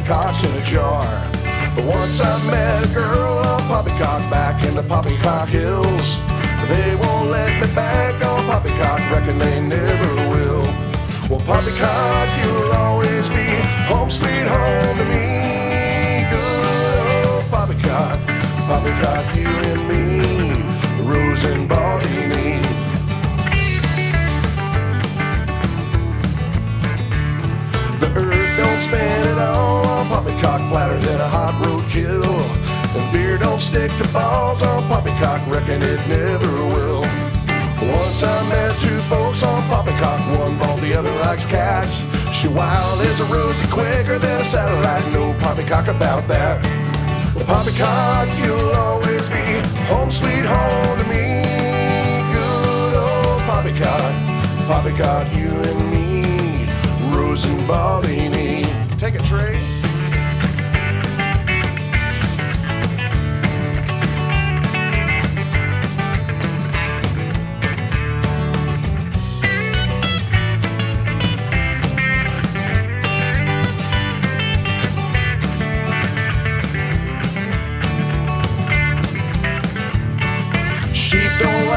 poppycocks in a jar. But once I met a girl on Poppycock back in the Poppycock Hills. They won't let me back on Poppycock, reckon they never will. Well, Poppycock, you'll always be home sweet home to me. Good old Poppycock, Poppycock, you and me, Rose and Baldini. The earth don't spin at all on Poppycock, flatter than a hot roadkill. And beer don't stick to balls on Poppycock, reckon it never will. Once I met two folks on Poppycock, one bald, the other likes cats. She wild as a rosy, quicker than a satellite, no Poppycock about that. Well, Poppycock, you'll always be home sweet home to me. Good old Poppycock, Poppycock, you and me, Rose and Baldini. Take it, Trey.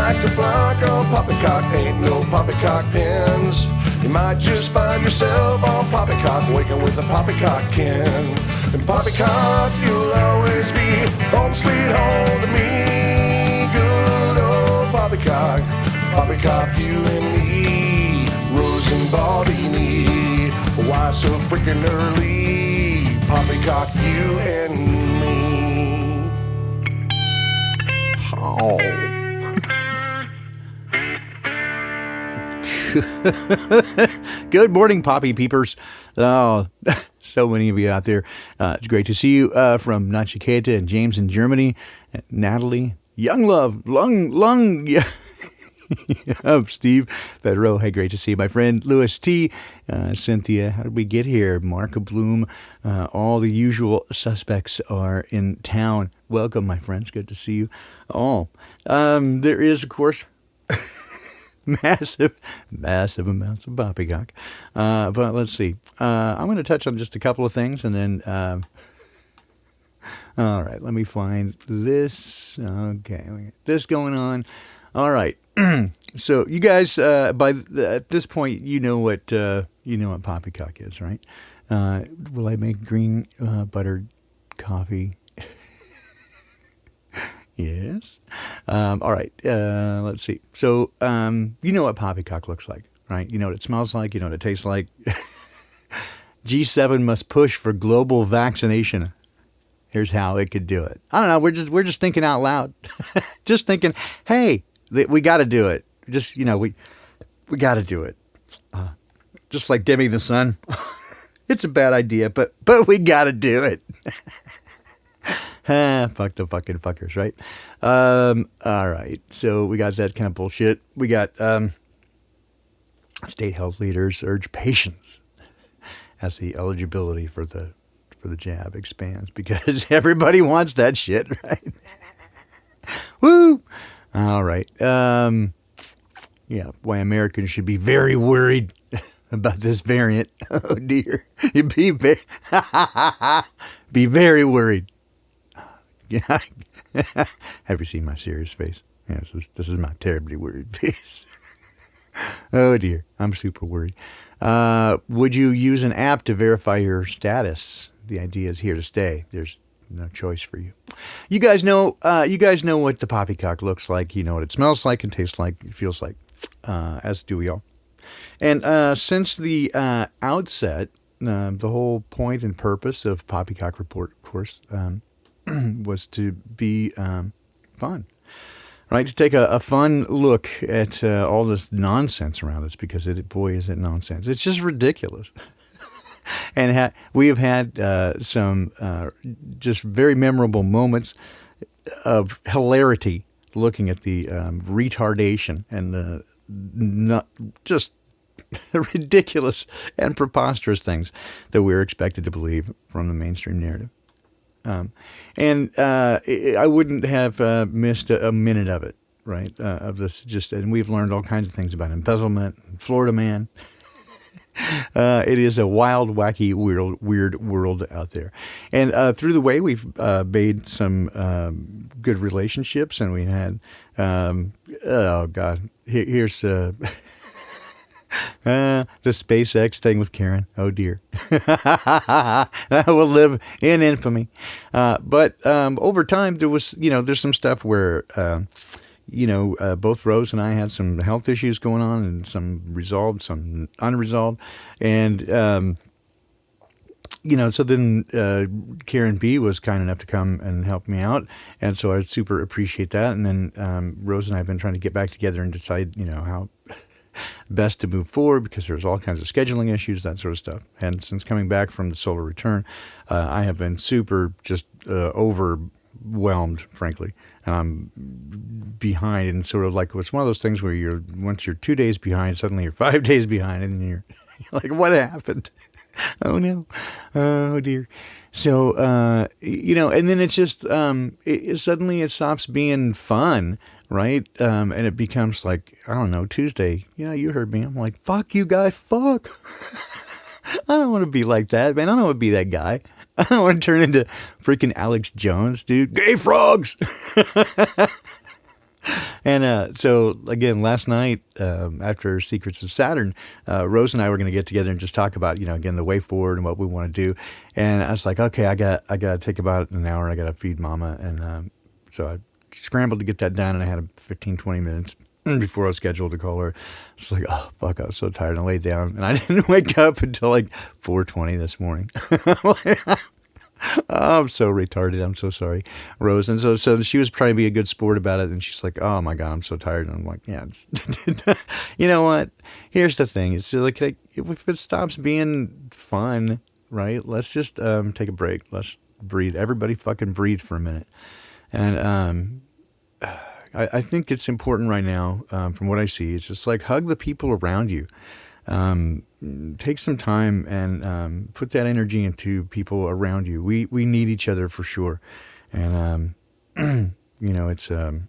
To flock on Poppycock, ain't no Poppycock pins. You might just find yourself on Poppycock, waking with a Poppycock kin. And Poppycock, you'll always be home sweet home to me. Good old Poppycock, Poppycock, you and me, Rose and Baldini. Why so freaking early? Poppycock, you and me. Oh. Good morning, Poppy Peepers. Oh, so many of you out there. It's great to see you from Nachiketa and James in Germany. Natalie, Young Love, Lung, yeah. Steve Federo. Hey, great to see you, my friend. Louis T, Cynthia. How did we get here? Marka Bloom. All the usual suspects are in town. Welcome, my friends. Good to see you all. There is, of course, massive amounts of poppycock. But let's see. I'm going to touch on just a couple of things, and then, all right, let me find this. Okay, we got this going on. All right. So you guys, at this point, you know what poppycock is, right? Will I make green buttered coffee? Yes. All right. Let's see. So, you know what poppycock looks like, right? You know what it smells like. You know what it tastes like. G7 must push for global vaccination. Here's how it could do it. I don't know. We're just thinking out loud. Just thinking, hey, we got to do it. Just, we got to do it. Just like dimming the sun. It's a bad idea, but we got to do it. Fuck the fucking fuckers, right? All right. So we got that kind of bullshit. We got state health leaders urge patience as the eligibility for the jab expands because everybody wants that shit, right? Woo! All right. Yeah, why Americans should be very worried about this variant. Oh dear. You'd be very worried. Yeah. Have you seen my serious face? Yes, this is my terribly worried face. Oh dear, I'm super worried. Would you use an app to verify your status? The idea is here to stay. There's no choice for you. You guys know what the poppycock looks like. You know what it smells like and tastes like, it feels like, as do we all. And since the outset, the whole point and purpose of Poppycock Report, of course, was to be fun, right? To take a fun look at all this nonsense around us, because boy, is it nonsense. It's just ridiculous. And we have had some just very memorable moments of hilarity looking at the retardation and the not just ridiculous and preposterous things that we're expected to believe from the mainstream narrative. And I wouldn't have missed a minute of it, right? Of this and we've learned all kinds of things about embezzlement, Florida man, It is a wild, wacky, weird world out there. And through the way, we've made some good relationships, and we had, oh God, here's the SpaceX thing with Karen. Oh dear, that will live in infamy. But over time, there was, there's some stuff where. Both Rose and I had some health issues going on, and some resolved, some unresolved. And, so then Karen B was kind enough to come and help me out. And so I super appreciate that. And then Rose and I have been trying to get back together and decide, how best to move forward, because there's all kinds of scheduling issues, that sort of stuff. And since coming back from the solar return, I have been super just overwhelmed, frankly, and I'm behind. And sort of like, it's one of those things where once you're 2 days behind, suddenly you're 5 days behind, and you're like, what happened? Oh no, oh dear. So and then it's just suddenly it stops being fun, right? And it becomes like, I don't know, Tuesday. Yeah, you heard me. I'm like, fuck you guys, fuck. I don't want to be like that, man. I don't want to be that guy. I don't want to turn into freaking Alex Jones, dude. Gay frogs. And so, again, last night, after Secrets of Saturn, Rose and I were going to get together and just talk about, again, the way forward and what we want to do. And I was like, okay, I got to take about an hour. I got to feed Mama. And so I scrambled to get that done, and I had 15, 20 minutes before I was scheduled to call her. It's like, oh, fuck, I was so tired. I laid down, and I didn't wake up until like 4:20 this morning. Oh, I'm so retarded. I'm so sorry, Rose. And so she was trying to be a good sport about it. And she's like, oh my God, I'm so tired. And I'm like, yeah, you know what? Here's the thing. It's like, if it stops being fun, right? Let's just take a break. Let's breathe. Everybody fucking breathe for a minute. And I think it's important right now, from what I see. It's just like, hug the people around you. Take some time and put that energy into people around you. We need each other for sure. And, it's, you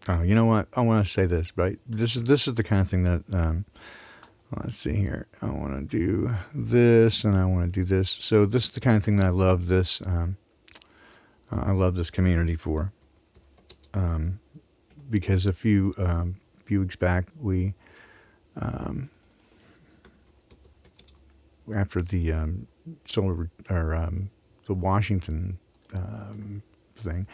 know what? I want to say this, right? This is the kind of thing that, let's see here. I want to do this and I want to do this. So this is the kind of thing that I love this, I love this community for, because a few weeks back, we, after the the Washington thing,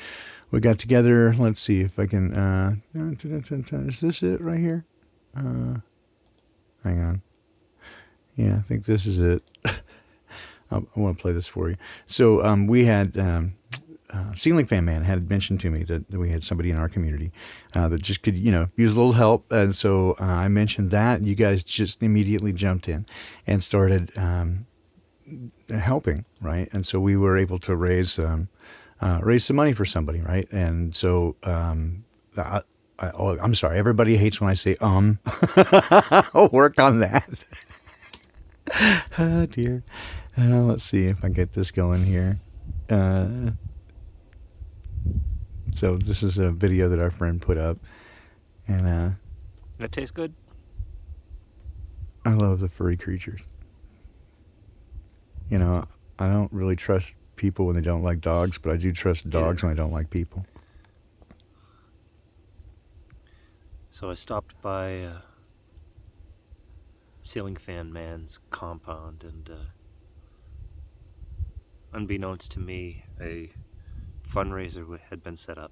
we got together. Let's see if I can. Is this it right here? Hang on. Yeah, I think this is it. I want to play this for you. So we had. Ceiling Fan Man had mentioned to me that we had somebody in our community that just could, use a little help. And so I mentioned that. You guys just immediately jumped in and started helping, right? And so we were able to raise some money for somebody, right? And so I'm sorry. Everybody hates when I say I'll work on that. Oh, dear. Let's see if I get this going here. So this is a video that our friend put up, and that tastes good. I love the furry creatures. I don't really trust people when they don't like dogs, but I do trust dogs when I don't like people. So I stopped by Ceiling Fan Man's compound, and unbeknownst to me, a fundraiser had been set up,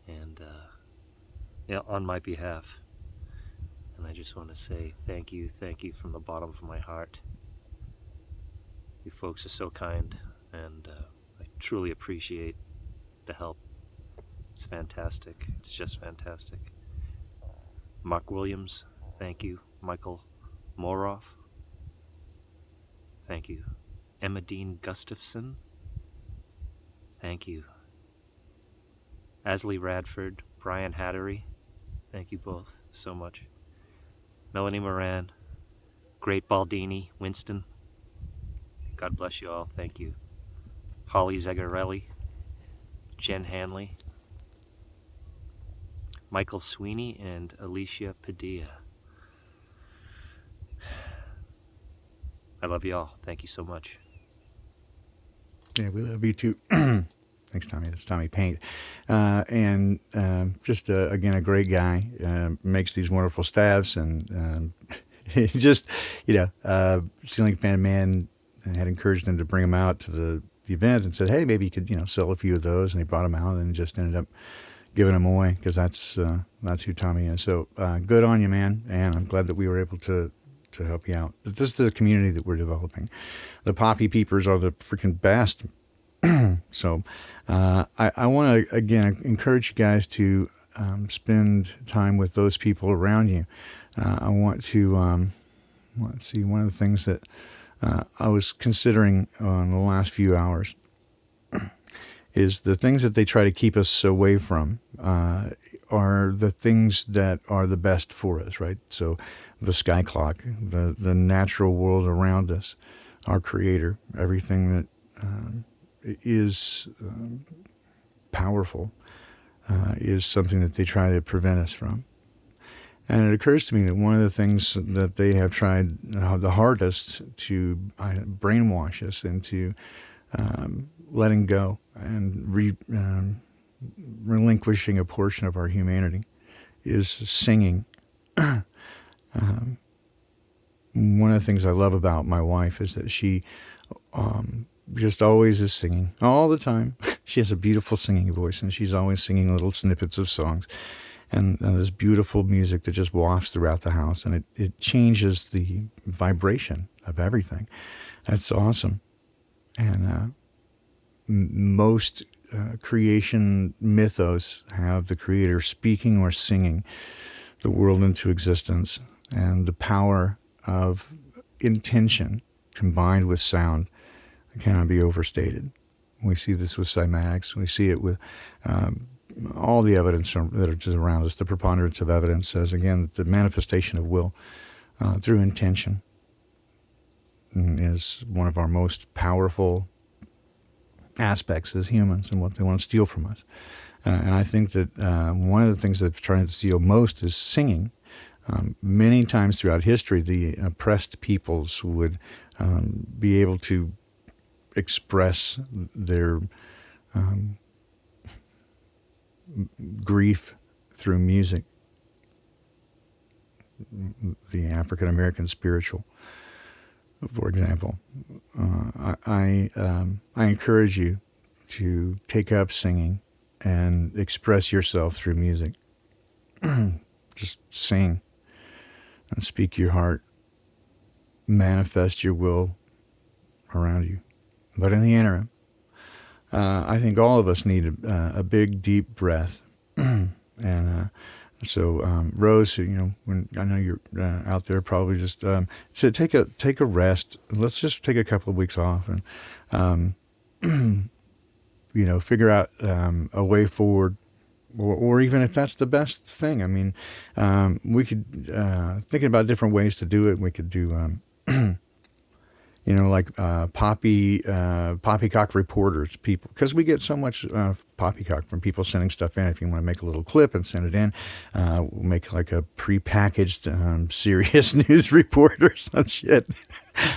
and on my behalf. And I just want to say thank you from the bottom of my heart. You folks are so kind, and I truly appreciate the help. It's fantastic. It's just fantastic. Mark Williams, thank you. Michael Moroff, thank you. Emma Dean Gustafson, thank you. Asley Radford, Brian Hattery, thank you both so much. Melanie Moran, Great Baldini, Winston, God bless you all, thank you. Holly Zagarelli, Jen Hanley, Michael Sweeney, and Alicia Padilla. I love you all. Thank you so much. Yeah, we love you too. Thanks, Tommy. That's Tommy Paint. And just, again, a great guy. Makes these wonderful staffs. And just, Ceiling Fan Man had encouraged him to bring them out to the event and said, hey, maybe you could, sell a few of those. And he brought them out and just ended up giving them away because that's who Tommy is. So good on you, man. And I'm glad that we were able to help you out. But this is the community that we're developing. The Poppy Peepers are the freaking best. So I want to, again, encourage you guys to spend time with those people around you. I want to, let's see, one of the things that I was considering in the last few hours is the things that they try to keep us away from are the things that are the best for us, right? So the sky clock, the natural world around us, our creator, everything that is powerful is something that they try to prevent us from. And it occurs to me that one of the things that they have tried the hardest to brainwash us into letting go and relinquishing a portion of our humanity is singing. One of the things I love about my wife is that she just always is singing all the time. She has a beautiful singing voice, and she's always singing little snippets of songs. And this beautiful music that just wafts throughout the house, and it changes the vibration of everything. That's awesome. And most creation mythos have the creator speaking or singing the world into existence, and the power of intention combined with sound cannot be overstated. We see this with cymatics. We see it with all the evidence that are just around us. The preponderance of evidence says, again, the manifestation of will through intention is one of our most powerful aspects as humans and what they want to steal from us. And I think that one of the things they've tried to steal most is singing. Many times throughout history, the oppressed peoples would be able to express their grief through music. The African American spiritual, for example. I encourage you to take up singing and express yourself through music. Just sing and speak your heart. Manifest your will around you. But in the interim, I think all of us need a big, deep breath. And so, Rose, when I know you're out there, probably just so take a rest. Let's just take a couple of weeks off and figure out a way forward, or even if that's the best thing. I mean, we could thinking about different ways to do it. We could do. Like Poppycock reporters, people, because we get so much Poppycock from people sending stuff in. If you want to make a little clip and send it in, we'll make like a prepackaged serious news report or some shit.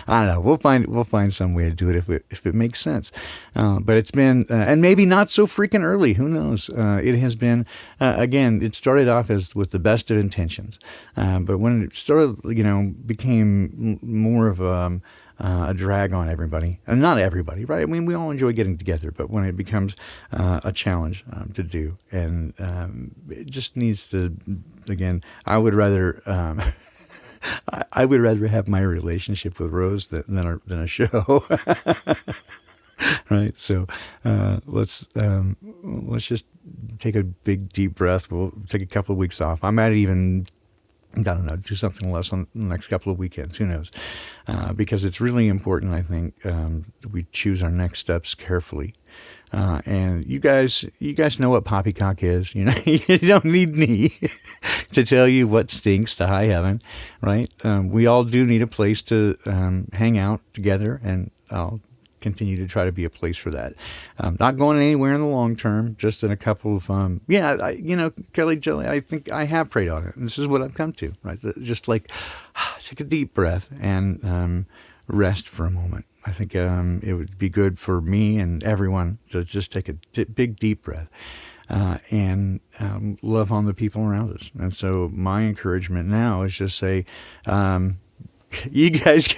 I don't know. We'll find some way to do it if it makes sense. But it's been and maybe not so freaking early. Who knows? It has been again. It started off as with the best of intentions, but when it started, became more of a drag on everybody, and not everybody, right? I mean, we all enjoy getting together, but when it becomes a challenge to do, and it just needs to, again, I would rather have my relationship with Rose than a show, right? So let's just take a big deep breath. We'll take a couple of weeks off. I might even, I don't know, do something less on the next couple of weekends. Who knows? Because it's really important, I think, we choose our next steps carefully. And you guys know what Poppycock is. You don't need me to tell you what stinks to high heaven, right? We all do need a place to hang out together, and I'll continue to try to be a place for that. Not going anywhere in the long term, just in a couple of, Kelly Jelly, I think I have prayed on it. And this is what I've come to, right? Just like take a deep breath and rest for a moment. I think it would be good for me and everyone to just take a big, deep breath and love on the people around us. And so my encouragement now is just say, you guys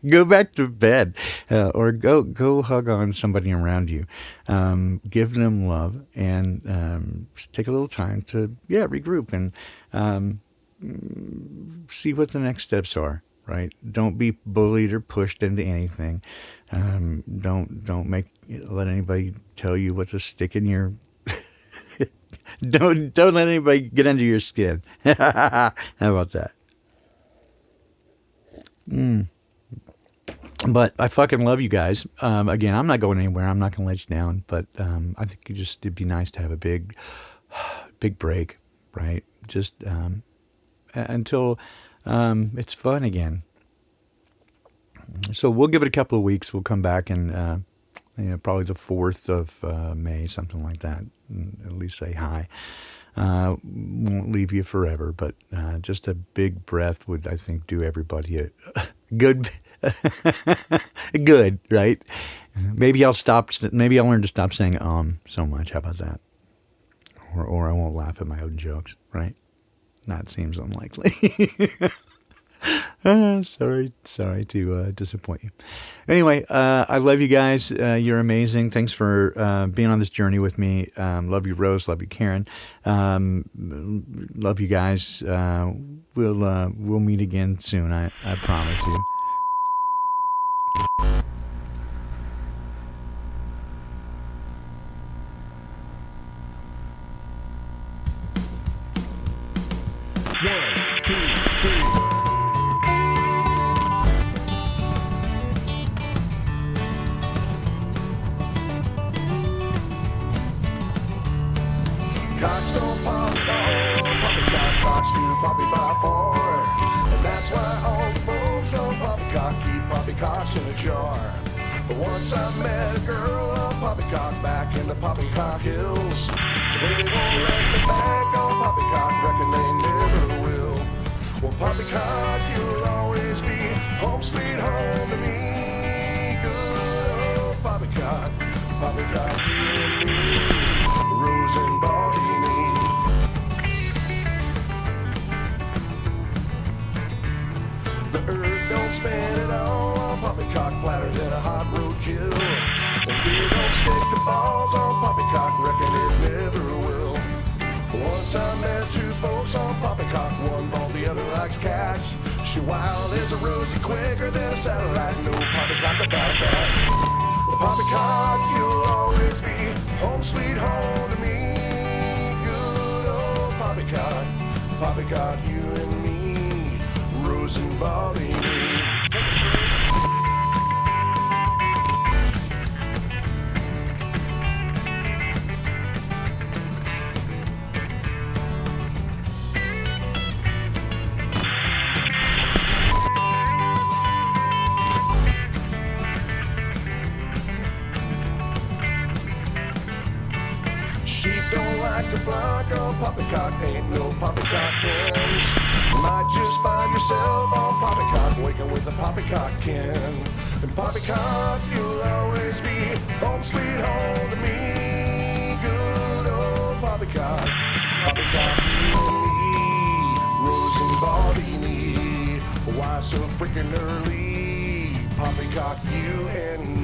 go back to bed or go hug on somebody around you. Give them love and take a little time to, regroup and see what the next steps are. Right? Don't be bullied or pushed into anything. Don't let anybody tell you what to stick in your. don't let anybody get under your skin. How about that? But I fucking love you guys. Again, I'm not going anywhere. I'm not going to let you down. But I think it'd be nice to have a big break, right? Just until it's fun again. So we'll give it a couple of weeks. We'll come back and probably the 4th of May, something like that. And at least say hi. Won't leave you forever, but just a big breath would, I think, do everybody a good, good, right? Maybe I'll learn to stop saying so much. How about that? Or I won't laugh at my own jokes, right? That seems unlikely. Sorry to disappoint you. Anyway, I love you guys. You're amazing. Thanks for being on this journey with me. Love you, Rose. Love you, Karen. Love you guys. We'll meet again soon. I promise you. Cocks don't pop, no. Poppycock cocks do poppy by 4. And that's why all the folks on Poppycock keep poppycocks in a jar. But once I met a girl on Poppycock back in the Poppycock Hills, they won't let me back on Poppycock, reckon they never will. Well, Poppycock, you'll always be home sweet home to me. Good old Poppycock, Poppycock, you and me, Rose and Bobby. The earth don't spin at all on Poppycock platters in a hot roadkill. And beer don't stick to balls on Poppycock, reckon it never will. Once I met 2 folks on Poppycock, one bald, the other likes cats. She wild as a rosy, quicker than a satellite, no Poppycock about that. Well, Poppycock, you'll always be home sweet home to me. Good old Poppycock, Poppycock, you and me, Rose and Bobby. Sheep don't like to flock on Poppycock, ain't no Poppycock hens. Might just find yourself on Poppycock, waking with a Poppycock kin. And Poppycock, you'll always be home sweet home to me. Good old Poppycock, Poppycock, you and me, Rose and Bobby me. Why so freaking early? Poppycock, you and me.